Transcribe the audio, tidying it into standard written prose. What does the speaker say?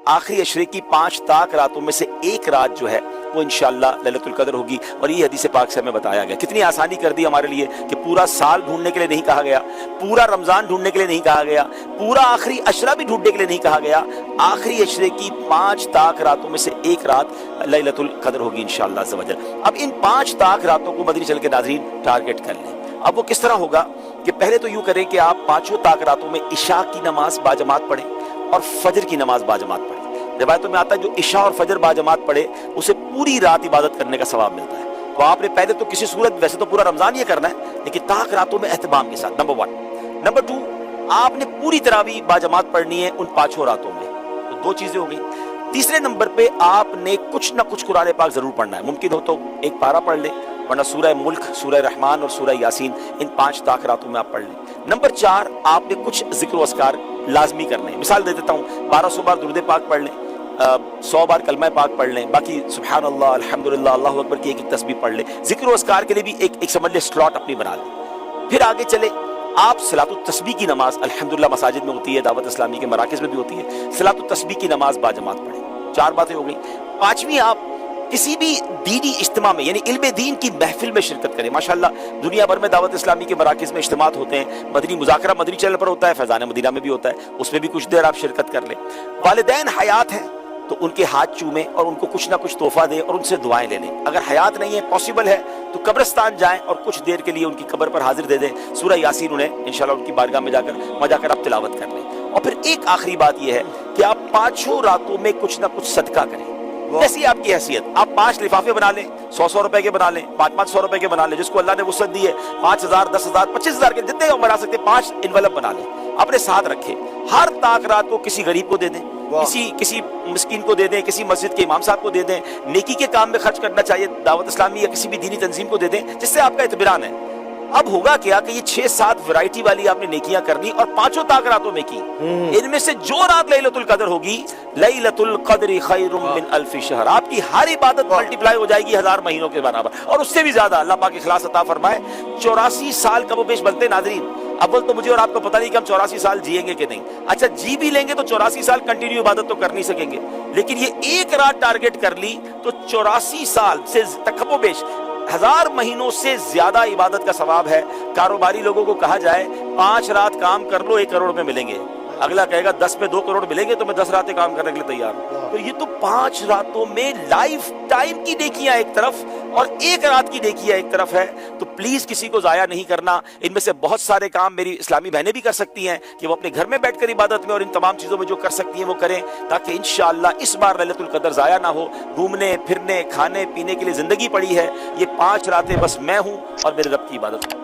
आखिरी अशरे की 5 ताक रातों में से एक रात जो है वो इंशाअल्लाह लैलतुल क़द्र होगी। और ये हदीस पाक से हमें बताया गया। कितनी आसानी कर दी हमारे लिए कि पूरा साल ढूंढने के लिए नहीं कहा गया, पूरा रमज़ान ढूंढने के लिए नहीं कहा गया, पूरा आखिरी अशरा भी ढूंढने के लिए नहीं कहा गया। आखिरी अशरे की 5 ताक रातों में से एक रात लैलतुल क़द्र होगी इंशाअल्लाह अज़्ज़ व जल। अब इन 5 ताक रातों को मदनी चल के नाज़रीन टारगेट कर लें। अब वो किस तरह होगा कि पहले तो यूँ करें कि आप 5 ताक रातों में इशा की नमाज बाजमात पढ़ें और फजर की नमाज बाजमात पढ़ें। रिवायतों में आता है जो इशा और फजर बाजमात पढ़े उसे पूरी रात इबादत करने का सवाब मिलता है। तो आपने पहले तो किसी सूरत, वैसे तो पूरा रमजान ये करना है, लेकिन ताक रातों में एहतमाम के साथ, नंबर 1। नंबर 2, आपने पूरी तरावी बाजमात पढ़नी है उन 5 रातों में। तो 2 चीजें हो गई। तीसरे नंबर पे आपने कुछ ना कुछ कुरान पाक जरूर पढ़ना है। मुमकिन हो तो एक पारा पढ़ ले, वरना सूरह मुल्क, सूरह रहमान और सूरह यासीन इन 5 ताक रातों में आप पढ़ लें। नंबर 4, आपने कुछ जिक्र अस्कार लाजमी करने हैं। मिसाल दे देता हूँ, 1200 बार दुरूद पाक पढ़ लें, 100 बार कलमा पाक पढ़ लें, बाकी सुभान अल्लाह, अल्हम्दुलिल्लाह, अल्लाहु अकबर की एक तस्बीह पढ़ लें। जिक्र अस्कार के लिए भी एक समझ ले स्लॉट अपनी बना लें। फिर आगे चले, आप सलातुत तस्बीह की नमाज अल्हम्दुलिल्लाह मसाजिद में होती है, दावत इस्लामी के मराकिज़ में भी होती है, सलातुत तस्बीह की नमाज बाजमात पढ़ें। 4 बातें हो गई। 5वीं, आप किसी भी दीनी इज्तिमा में यानी इल्म दीन की महफिल में शिरकत करें। माशाअल्लाह दुनिया भर में दावत इस्लामी के मराकिज़ में इज्तिमात होते हैं। मदनी मुज़ाकरा मदनी चैनल पर होता है, फैज़ान मदीना में भी होता है, उसमें भी कुछ देर आप शिरकत कर लें। वालिदैन हयात हैं तो उनके हाथ चूमें और उनको कुछ ना कुछ तोहफा दें और उनसे दुआएं ले लें। अगर हयात नहीं है, पॉसिबल है, तो कब्रिस्तान जाएं और कुछ देर के लिए उनकी कब्र पर हाजिर दे दें। सूरह यासीन उन्हें इंशाअल्लाह उनकी बारगाह में जाकर आप तिलावत कर लें। और फिर एक आखिरी बात यह है कि आप 5 रातों में कुछ ना कुछ सदका करें। जैसी आपकी हैसियत, आप 5 लिफाफे बना लें, 100-100 रुपए के बना लें, 500-500 रुपए के बना लें, जिसको अल्लाह ने वुसअत दी है, 5000, 10,000, 25,000 के जितने आप बना सकते, 5 इन्वेलप बना लें, अपने साथ रखें। हर ताक रात को किसी गरीब को दे दें, किसी मिस्कीन को दे दें, किसी मस्जिद के इमाम साहब को दे दें, नेकी के काम में खर्च करना चाहिए, दावत इस्लामी या किसी भी दीनी तंजीम को दे दें, जिससे आपका इत्मीनान है। अब होगा क्या कि ये 6-7 वैरायटी वाली आपने नेकियां करनी और 5 ताक रातों में की। इनमें से जो रात लैलतुल क़द्र होगी, लैलतुल क़द्र खैरुम मिन अल्फ़ि शहर, आपकी हर इबादत मल्टीप्लाई हो जाएगी 1000 महीनों के बराबर और उससे भी ज्यादा। अल्लाह पाक इखलास अता फरमाए। 84 साल कब पेश बनते नाज़रीन। अव्वल तो मुझे और आपको पता नहीं कि हम 84 साल जिएंगे कि नहीं। अच्छा, जी भी लेंगे तो 84 साल कंटिन्यू इबादत तो कर नहीं सकेंगे, लेकिन ये एक रात टारगेट कर ली तो 84 साल से तकबोबेश 1000 महीनों से ज्यादा इबादत का सवाब है। कारोबारी लोगों को कहा जाए 5 रात काम कर लो 1 करोड़ में मिलेंगे, अगला कहेगा 10 पे 2 करोड़ मिलेंगे तो मैं 10 रातें काम करने के लिए तैयार हूं। तो ये तो 5 रातों में लाइफ टाइम की नेकियां एक तरफ और 1 रात की नेकियां एक तरफ है। तो प्लीज किसी को जाया नहीं करना। इनमें से बहुत सारे काम मेरी इस्लामी बहनें भी कर सकती हैं कि वो अपने घर में बैठकर इबादत में और इन तमाम चीजों में जो कर सकती हैं वो करें, ताकि इंशाअल्लाह इस बार लैलतुल क़द्र जाया ना हो। घूमने फिरने खाने पीने के लिए जिंदगी पड़ी है, ये 5 रातें बस मैं हूं और मेरे रब की इबादत।